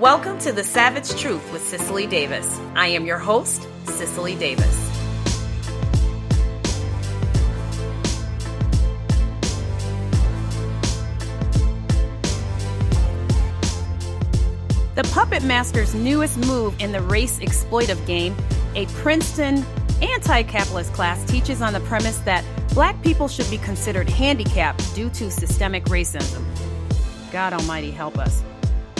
Welcome to The Savage Truth with Cicely Davis. I am your host, Cicely Davis. The Puppet Master's newest move in the race exploitive game, a Princeton anti-capitalist class, teaches on the premise that Black people should be considered handicapped due to systemic racism. God Almighty help us.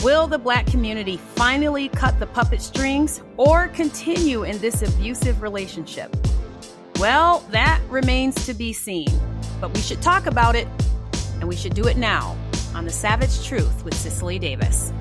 Will the Black community finally cut the puppet strings or continue in this abusive relationship? Well, that remains to be seen, but we should talk about it, and we should do it now on The Savage Truth with Cicely Davis.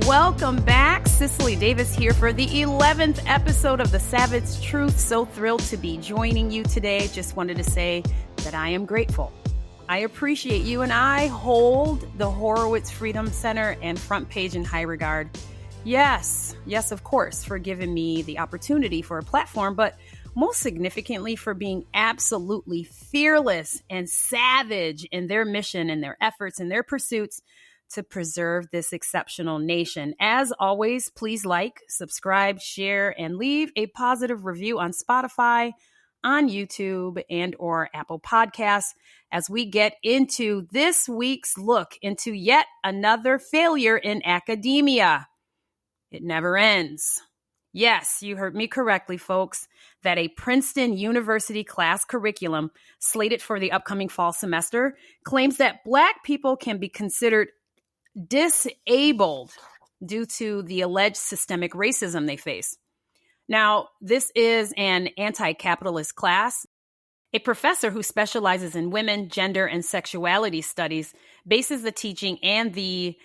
Welcome back. Cicely Davis here for the 11th episode of The Savage Truth. So thrilled to be joining you today. Just wanted to say that I am grateful. I appreciate you, and I hold the Horowitz Freedom Center and Front Page in high regard. Yes, of course, for giving me the opportunity for a platform, but most significantly for being absolutely fearless and savage in their mission and their efforts and their pursuits to preserve this exceptional nation. As always, please like, subscribe, share, and leave a positive review on Spotify, on YouTube, and or Apple Podcasts as we get into this week's look into yet another failure in academia. It never ends. Yes, you heard me correctly, folks, that a Princeton University class curriculum slated for the upcoming fall semester claims that Black people can be considered disabled due to the alleged systemic racism they face. Now, this is an anti-capitalist class. A professor who specializes in women, gender, and sexuality studies bases the teaching and the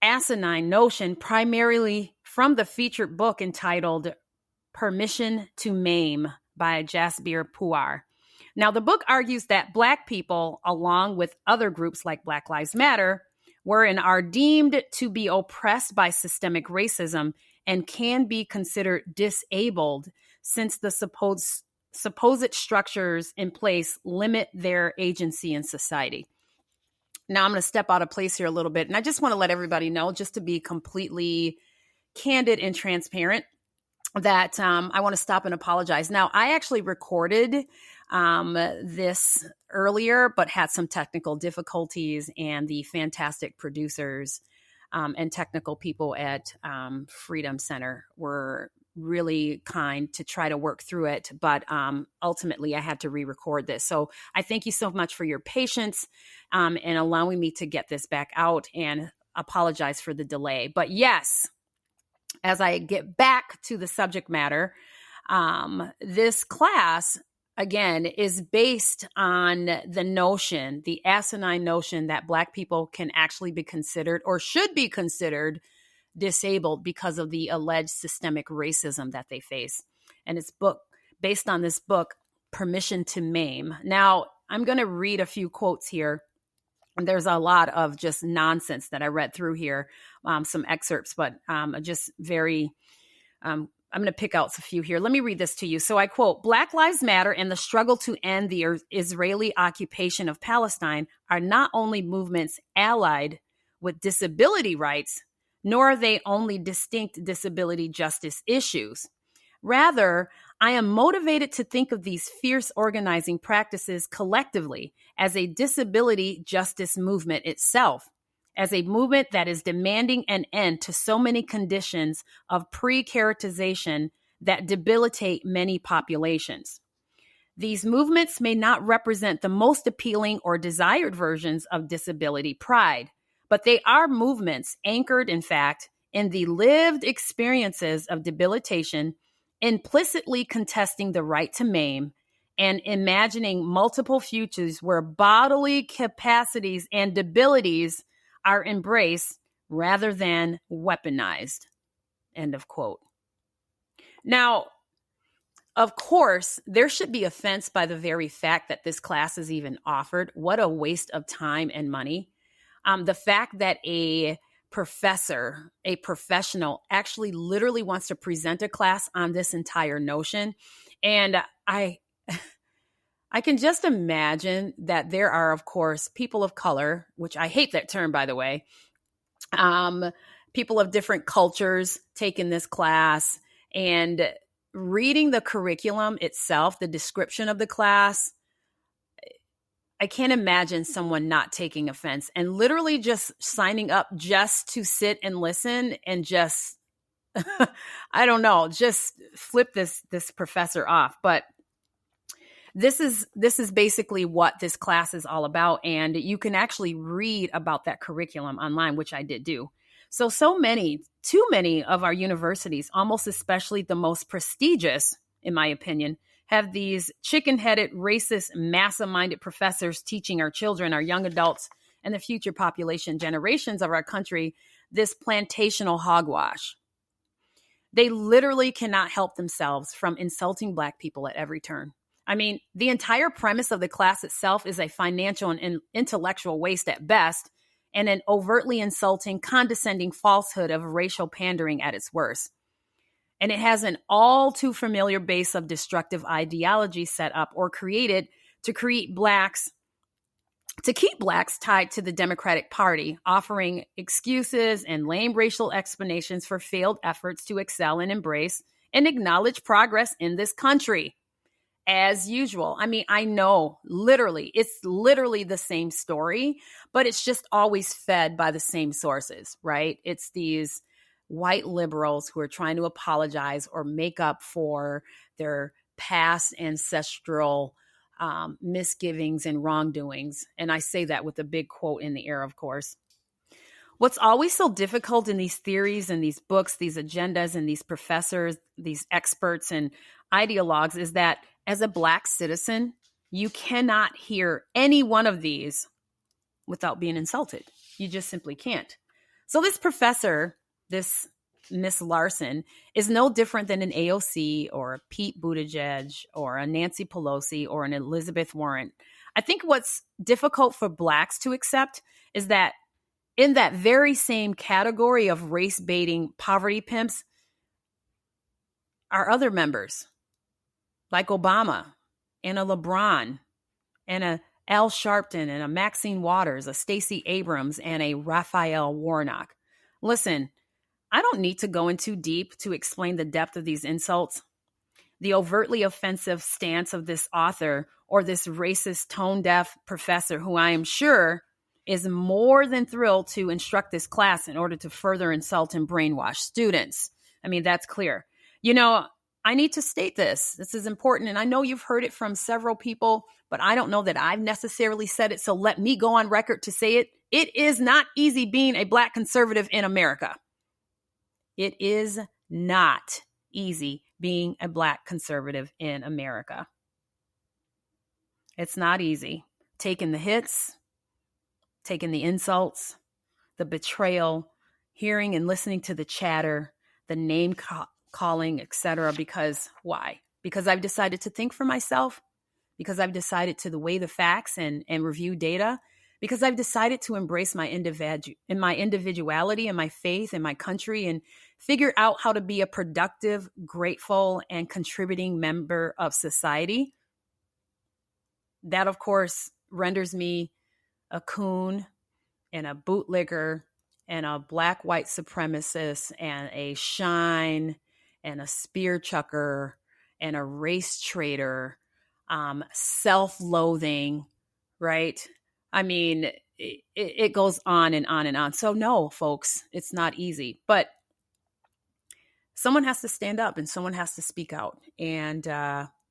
asinine notion primarily from the featured book entitled Permission to Maim by Jasbir Puar. Now, the book argues that Black people, along with other groups like Black Lives Matter, were and are deemed to be oppressed by systemic racism and can be considered disabled since the supposed structures in place limit their agency in society. Now, I'm going to step out of place here a little bit, and I just want to let everybody know, just to be completely candid and transparent, that I want to stop and apologize. Now, I actually recorded this earlier, but had some technical difficulties, and the fantastic producers and technical people at Freedom Center were really kind to try to work through it. But ultimately, I had to re-record this. So I thank you so much for your patience and allowing me to get this back out, and apologize for the delay. But yes, as I get back to the subject matter, this class, again, is based on the notion, the asinine notion, that Black people can actually be considered or should be considered disabled because of the alleged systemic racism that they face. And it's based on this book, Permission to Maim. Now, I'm going to read a few quotes here. And there's a lot of just nonsense that I read through here, some excerpts, but just very, I'm going to pick out a few here. Let me read this to you. So I quote, "Black Lives Matter and the struggle to end the Israeli occupation of Palestine are not only movements allied with disability rights, nor are they only distinct disability justice issues. Rather, I am motivated to think of these fierce organizing practices collectively as a disability justice movement itself, as a movement that is demanding an end to so many conditions of precaritization that debilitate many populations. These movements may not represent the most appealing or desired versions of disability pride, but they are movements anchored, in fact, in the lived experiences of debilitation, implicitly contesting the right to maim, and imagining multiple futures where bodily capacities and abilities are embraced rather than weaponized." End of quote. Now, of course, there should be offense by the very fact that this class is even offered. What a waste of time and money. The fact that a professor, a professional, actually literally wants to present a class on this entire notion. And I can just imagine that there are, of course, people of color, which I hate that term, by the way, people of different cultures taking this class, and reading the curriculum itself, the description of the class. I can't imagine someone not taking offense and literally just signing up just to sit and listen and just, I don't know, just flip this professor off. But this is basically what this class is all about. And you can actually read about that curriculum online, which I did do. So many, too many of our universities, almost especially the most prestigious, in my opinion, have these chicken-headed, racist, massa-minded professors teaching our children, our young adults, and the future population generations of our country this plantational hogwash. They literally cannot help themselves from insulting Black people at every turn. I mean, the entire premise of the class itself is a financial and intellectual waste at best, and an overtly insulting, condescending falsehood of racial pandering at its worst. And it has an all too familiar base of destructive ideology set up or created to keep Blacks tied to the Democratic Party, offering excuses and lame racial explanations for failed efforts to excel and embrace and acknowledge progress in this country. As usual. I mean, I know it's literally the same story, but it's just always fed by the same sources, right? It's these white liberals who are trying to apologize or make up for their past ancestral misgivings and wrongdoings. And I say that with a big quote in the air, of course. What's always so difficult in these theories and these books, these agendas and these professors, these experts and ideologues is that as a Black citizen, you cannot hear any one of these without being insulted. You just simply can't. So this professor, this Miss Larson, is no different than an AOC or a Pete Buttigieg or a Nancy Pelosi or an Elizabeth Warren. I think what's difficult for Blacks to accept is that in that very same category of race-baiting poverty pimps are other members like Obama and a LeBron and a Al Sharpton and a Maxine Waters, a Stacey Abrams and a Raphael Warnock. Listen, I don't need to go in too deep to explain the depth of these insults. The overtly offensive stance of this author or this racist tone-deaf professor who I am sure is more than thrilled to instruct this class in order to further insult and brainwash students. I mean, that's clear. You know, I need to state this. This is important. And I know you've heard it from several people, but I don't know that I've necessarily said it. So let me go on record to say it. It is not easy being a Black conservative in America. It is not easy being a Black conservative in America. It's not easy. Taking the hits, taking the insults, the betrayal, hearing and listening to the chatter, the name calling, etc. Because why? Because I've decided to think for myself, because I've decided to weigh the facts and review data, because I've decided to embrace my individuality and my faith and my country and figure out how to be a productive, grateful, and contributing member of society. That, of course, renders me a coon and a bootlicker and a Black white supremacist and a shine and a spear chucker and a race traitor, self-loathing, right? I mean, it goes on and on and on. So no, folks, it's not easy, but someone has to stand up and someone has to speak out. And,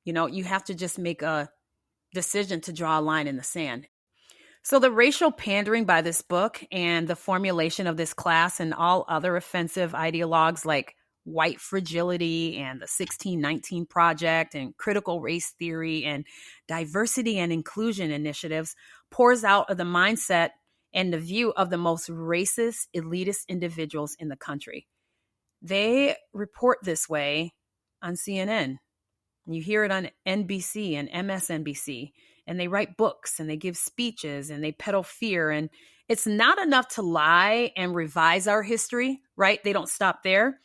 you have to just make a decision to draw a line in the sand. So the racial pandering by this book and the formulation of this class and all other offensive ideologues like white fragility and the 1619 Project and critical race theory and diversity and inclusion initiatives pours out of the mindset and the view of the most racist, elitist individuals in the country. They report this way on CNN. You hear it on NBC and MSNBC, and they write books and they give speeches and they peddle fear. And it's not enough to lie and revise our history, right? They don't stop there.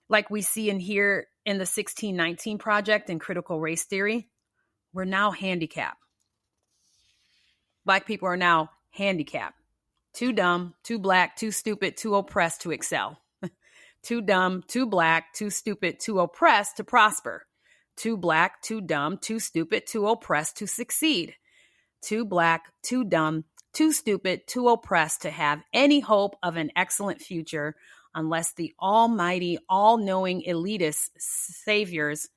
Like we see and hear in the 1619 Project and critical race theory, we're now handicapped. Black people are now handicapped. Too dumb, too black, too stupid, too oppressed to excel. Too dumb, too black, too stupid, too oppressed to prosper. Too black, too dumb, too stupid, too oppressed to succeed. Too black, too dumb, too stupid, too oppressed to have any hope of an excellent future unless the almighty, all-knowing elitist saviors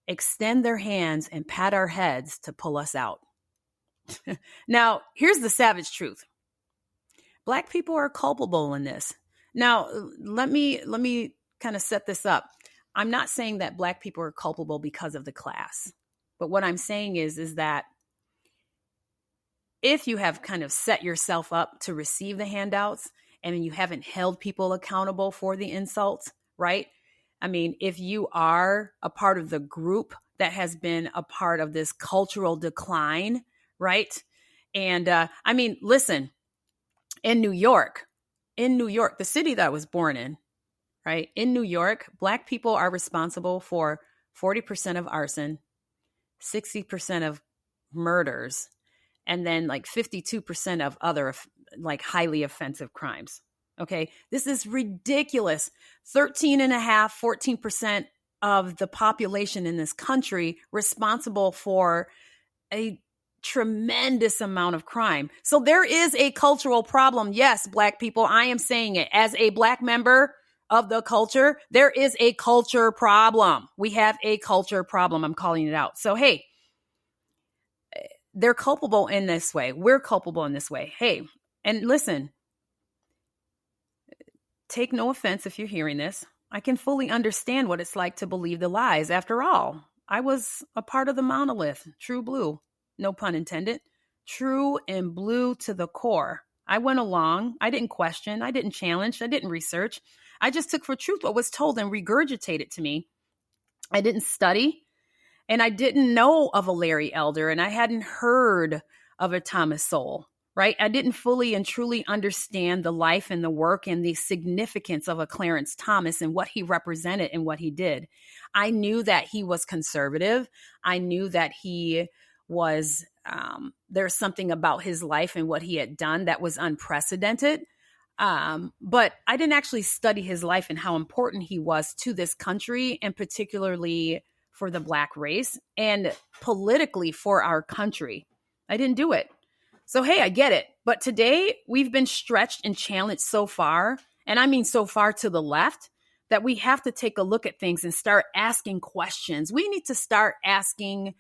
extend their hands and pat our heads to pull us out. Now, here's the savage truth. Black people are culpable in this. Now, let me kind of set this up. I'm not saying that Black people are culpable because of the class. But what I'm saying is that if you have kind of set yourself up to receive the handouts and you haven't held people accountable for the insults, right? I mean, if you are a part of the group that has been a part of this cultural decline, right? And I mean, listen, in New York, the city that I was born in, right? In New York, Black people are responsible for 40% of arson, 60% of murders, and then like 52% of other like highly offensive crimes. Okay. This is ridiculous. 14% of the population in this country responsible for a tremendous amount of crime. So there is a cultural problem. Yes, Black people, I am saying it as a Black member of the culture. There is a culture problem. We have a culture problem. I'm calling it out. So, hey, they're culpable in this way. We're culpable in this way. Hey, and listen, take no offense if you're hearing this. I can fully understand what it's like to believe the lies. After all, I was a part of the monolith, true blue, no pun intended, true and blue to the core. I went along. I didn't question. I didn't challenge. I didn't research. I just took for truth what was told and regurgitated to me. I didn't study. And I didn't know of a Larry Elder, and I hadn't heard of a Thomas Sowell, right? I didn't fully and truly understand the life and the work and the significance of a Clarence Thomas and what he represented and what he did. I knew that he was conservative. I knew that he was, there's something about his life and what he had done that was unprecedented. But I didn't actually study his life and how important he was to this country, and particularly for the Black race and politically for our country. I didn't do it. So, hey, I get it. But today we've been stretched and challenged so far, and I mean so far to the left, that we have to take a look at things and start asking questions. We need to start asking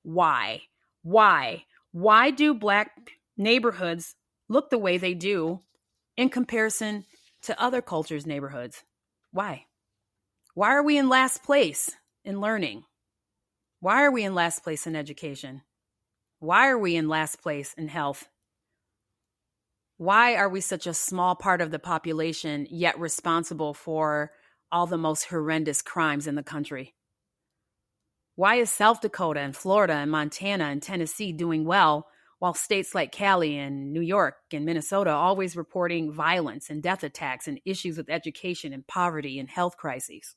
why? Why do Black neighborhoods look the way they do in comparison to other cultures' neighborhoods? Why? Why are we in last place in learning? Why are we in last place in education? Why are we in last place in health? Why are we such a small part of the population, yet responsible for all the most horrendous crimes in the country? Why is South Dakota and Florida and Montana and Tennessee doing well, while states like Cali and New York and Minnesota always reporting violence and death attacks and issues with education and poverty and health crises?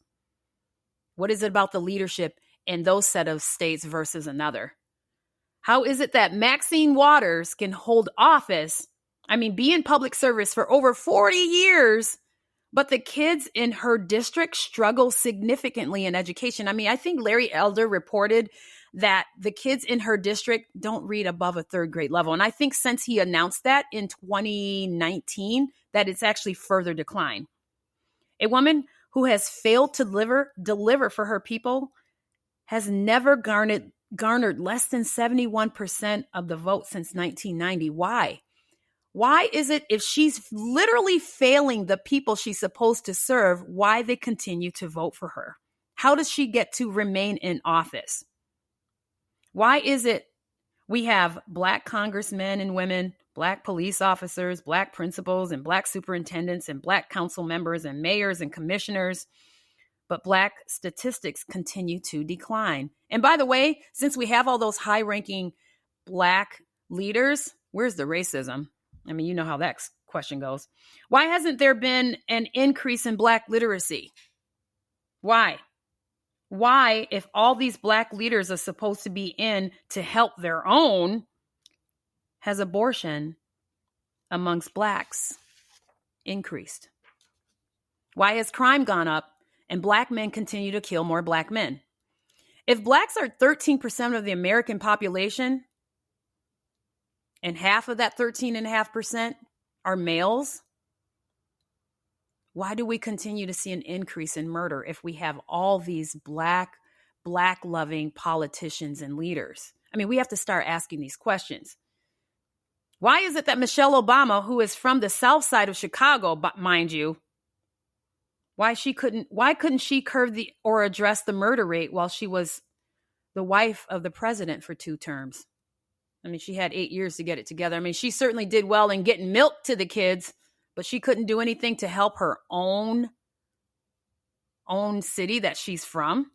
What is it about the leadership in those set of states versus another? How is it that Maxine Waters can hold office, be in public service for over 40 years, but the kids in her district struggle significantly in education? I think Larry Elder reported that the kids in her district don't read above a third grade level. And I think since he announced that in 2019, that it's actually further declined. A woman who has failed to deliver for her people has never garnered less than 71% of the vote since 1990. Why? Why is it, if she's literally failing the people she's supposed to serve, why they continue to vote for her? How does she get to remain in office? Why is it we have Black congressmen and women, Black police officers, Black principals and Black superintendents and Black council members and mayors and commissioners but Black statistics continue to decline. And by the way, since we have all those high-ranking Black leaders, where's the racism? I mean, you know how that question goes. Why hasn't there been an increase in Black literacy? Why? Why, if all these Black leaders are supposed to be in to help their own, has abortion amongst Blacks increased? Why has crime gone up and Black men continue to kill more Black men? If Blacks are 13% of the American population and half of that 13.5% are males, why do we continue to see an increase in murder if we have all these Black-loving politicians and leaders? I mean, we have to start asking these questions. Why is it that Michelle Obama, who is from the South Side of Chicago, mind you, why couldn't she curb or address the murder rate while she was the wife of the president for 2 terms? I mean, she had 8 years to get it together. I mean, she certainly did well in getting milk to the kids, but she couldn't do anything to help her own city that she's from.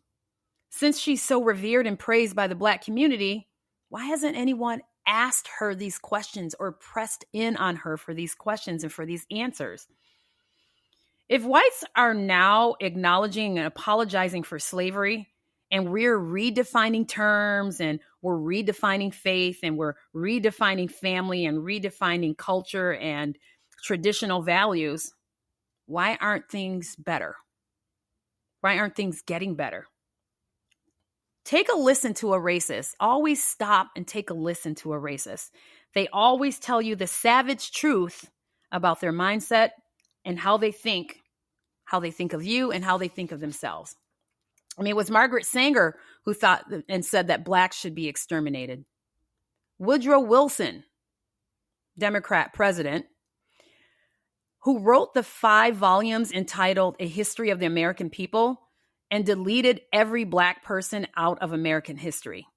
Since she's so revered and praised by the Black community, why hasn't anyone asked her these questions or pressed in on her for these questions and for these answers? If whites are now acknowledging and apologizing for slavery, and we're redefining terms and we're redefining faith and we're redefining family and redefining culture and traditional values, why aren't things better? Why aren't things getting better? Take a listen to a racist. Always stop and take a listen to a racist. They always tell you the savage truth about their mindset and how they think of you and how they think of themselves. I mean, it was Margaret Sanger who thought and said that Blacks should be exterminated. Woodrow Wilson, Democrat president, who wrote the 5 volumes entitled A History of the American People and deleted every Black person out of American history.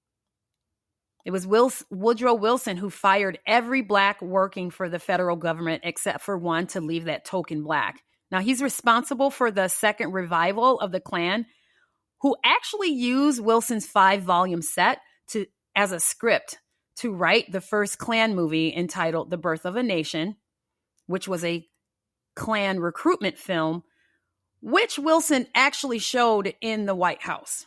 It was Woodrow Wilson who fired every Black working for the federal government except for one to leave that token Black. Now, he's responsible for the second revival of the Klan, who actually used Wilson's 5-volume set as a script to write the first Klan movie entitled The Birth of a Nation, which was a Klan recruitment film, which Wilson actually showed in the White House.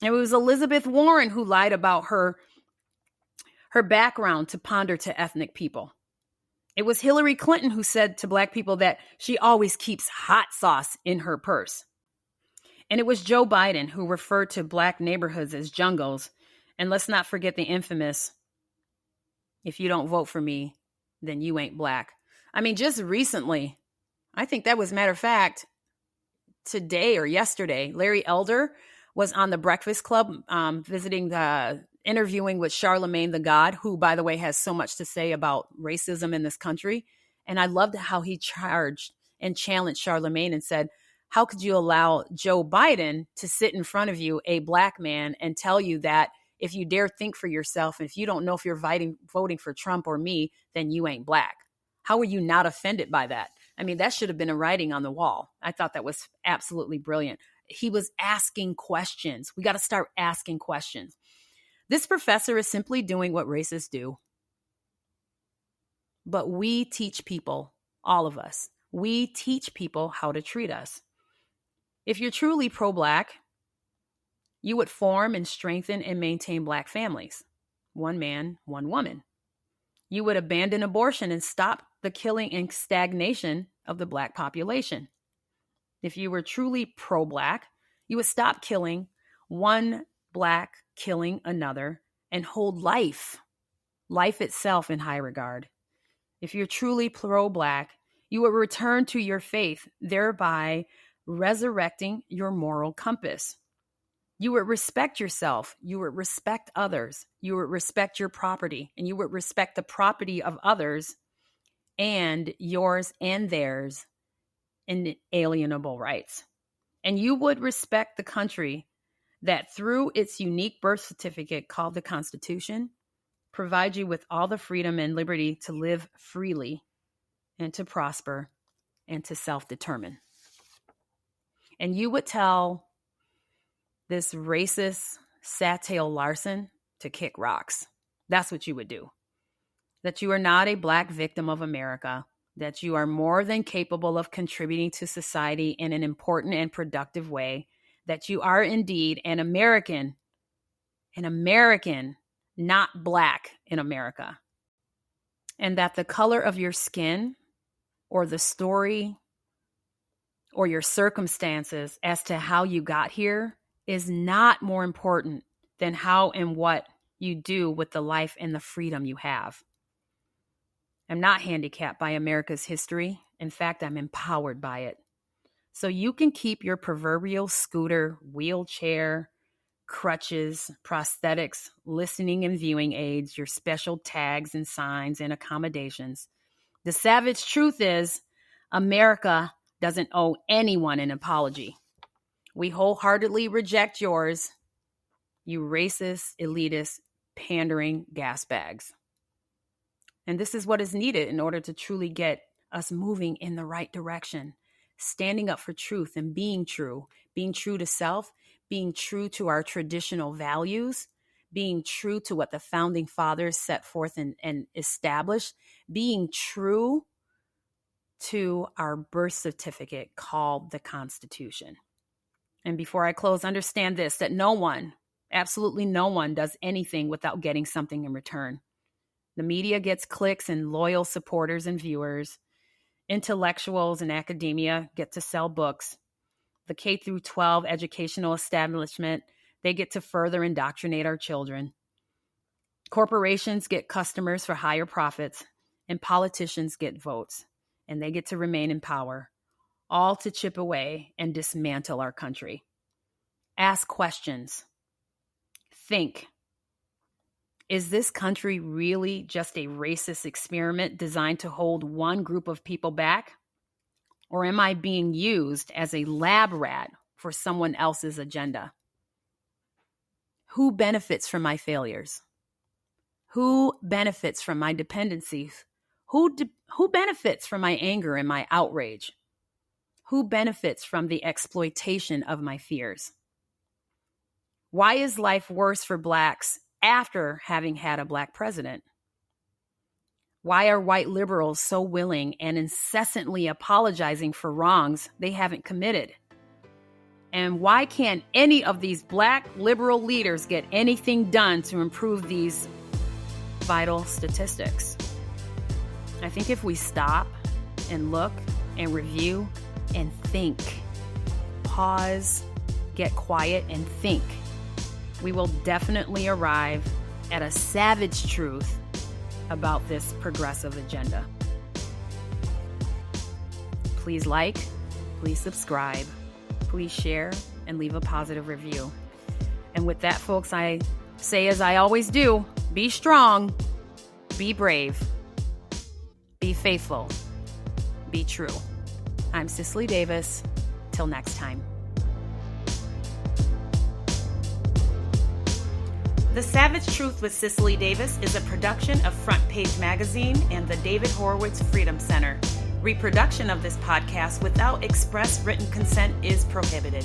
It was Elizabeth Warren who lied about her background to pander to ethnic people. It was Hillary Clinton who said to Black people that she always keeps hot sauce in her purse. And it was Joe Biden who referred to Black neighborhoods as jungles. And let's not forget the infamous, if you don't vote for me, then you ain't Black. I mean, just recently, I think that was, matter of fact, today or yesterday, Larry Elder was on the Breakfast Club interviewing with Charlemagne the God, who, by the way, has so much to say about racism in this country. And I loved how he charged and challenged Charlemagne and said, how could you allow Joe Biden to sit in front of you, a Black man, and tell you that if you dare think for yourself, if you don't know if you're voting for Trump or me, then you ain't Black? How are you not offended by that? I mean, that should have been a writing on the wall. I thought that was absolutely brilliant. He was asking questions. We got to start asking questions. This professor is simply doing what racists do. But we teach people, all of us, we teach people how to treat us. If you're truly pro-Black, you would form and strengthen and maintain Black families. One man, one woman. You would abandon abortion and stop the killing and stagnation of the Black population. If you were truly pro-Black, you would stop killing one Black killing another and hold life itself in high regard. If you're truly pro-Black, you would return to your faith, thereby resurrecting your moral compass. You would respect yourself. You would respect others. You would respect your property, and you would respect the property of others and yours and theirs inalienable rights. And you would respect the country that through its unique birth certificate called the Constitution, provides you with all the freedom and liberty to live freely and to prosper and to self-determine. and you would tell this racist Sattail Larson to kick rocks. That's what you would do. That you are not a Black victim of America, that you are more than capable of contributing to society in an important and productive way, that you are indeed an American, not Black in America, and that the color of your skin or the story or your circumstances as to how you got here is not more important than how and what you do with the life and the freedom you have. I'm not handicapped by America's history. In fact, I'm empowered by it. So you can keep your proverbial scooter, wheelchair, crutches, prosthetics, listening and viewing aids, your special tags and signs and accommodations. The savage truth is, America doesn't owe anyone an apology. We wholeheartedly reject yours, you racist, elitist, pandering gas bags. And this is what is needed in order to truly get us moving in the right direction, standing up for truth and being true to self, being true to our traditional values, being true to what the founding fathers set forth and established, being true to our birth certificate called the Constitution. And before I close, understand this, that no one, absolutely no one, does anything without getting something in return. The media gets clicks and loyal supporters and viewers. Intellectuals and academia get to sell books. The K through 12 educational establishment, they get to further indoctrinate our children. Corporations get customers for higher profits, and politicians get votes, and they get to remain in power, all to chip away and dismantle our country. Ask questions. Think. Is this country really just a racist experiment designed to hold one group of people back? Or am I being used as a lab rat for someone else's agenda? Who benefits from my failures? Who benefits from my dependencies? Who benefits from my anger and my outrage? Who benefits from the exploitation of my fears? Why is life worse for Blacks after having had a Black president? Why are white liberals so willing and incessantly apologizing for wrongs they haven't committed? And why can't any of these Black liberal leaders get anything done to improve these vital statistics? I think if we stop and look and review and think, pause, get quiet and think, we will definitely arrive at a savage truth about this progressive agenda. Please like, please subscribe, please share, and leave a positive review. And with that, folks, I say as I always do, be strong, be brave, be faithful, be true. I'm Cicely Davis. Till next time. The Savage Truth with Cicely Davis is a production of Front Page Magazine and the David Horowitz Freedom Center. Reproduction of this podcast without express written consent is prohibited.